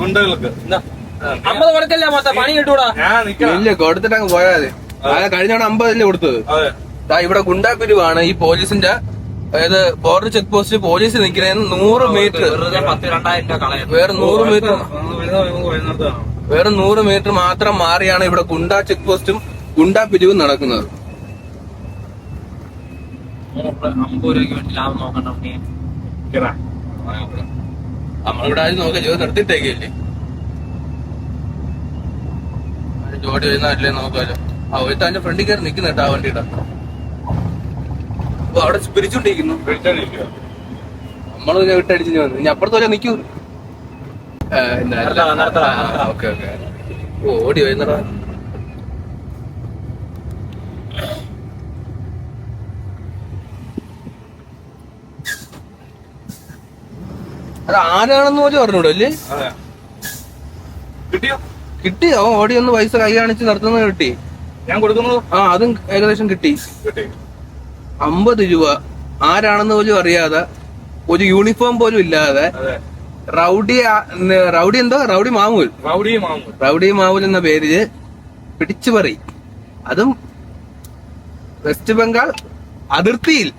ഗുണ്ടകൾക്ക് 50 കൊടുക്കല്ലേ മൊത്തം പണി കിട്ടൂടാ. ഇല്ല കൊടുത്തിട്ട് അങ്ങ് പോയാൽ മതി. കഴിഞ്ഞ 50 കൊടുത്തത്. ഇവിടെ ഗുണ്ടാപിരിവാണ് ഈ പോലീസിന്റെ. അതായത് ബോർഡർ ചെക്ക് പോസ്റ്റ് പോലീസ് നിൽക്കുന്നതിന് 100 മീറ്റർ വേറെ 100 മീറ്റർ മാത്രം മാറിയാണ് ഇവിടെ ഗുണ്ടാ ചെക്ക് പോസ്റ്റും ഗുണ്ടാ പിരിവും നടക്കുന്നത്. 50 രൂപയ്ക്ക് വേണ്ടി ലാഭം നോക്കണ്ട. നമ്മളിവിടെ ആരും നോക്കാം, ജോലി നിർത്തിയിട്ടേക്കല്ലേ. ജോലി വരുന്നല്ലേ നോക്കാലോ. ഒരുത്ത അതിന്റെ ഫ്രണ്ടിൽ കയറി നിൽക്കുന്ന കേട്ടോ ആ വണ്ടിയുടെ. അപ്പൊ അവിടെ പിരിച്ചോണ്ടിരിക്കുന്നു. നമ്മള് പിന്നെ വിട്ടടിച്ചു വന്നു. ഇനി അപ്പുറത്ത് വരെ നിൽക്കൂ. Okay okay. ഓടി വരുന്നടാ. അത് ആരാണെന്ന് പോലും പറഞ്ഞൂടല്ലേ. കിട്ടി. അവൻ ഓടി ഒന്ന് പൈസ കൈ കാണിച്ച് നടത്തുന്നത് കിട്ടി. ഞാൻ കൊടുക്കുന്നു. അതും ഏകദേശം കിട്ടി. 50 രൂപ. ആരാണെന്ന് പോലും അറിയാതെ, ഒരു യൂണിഫോം പോലും ഇല്ലാതെ, റൗഡി എന്തോ റൗഡി മാമൂൽ എന്ന പേരില് പിടിച്ചു പറി. അതും വെസ്റ്റ് ബംഗാൾ അതിർത്തിയിൽ.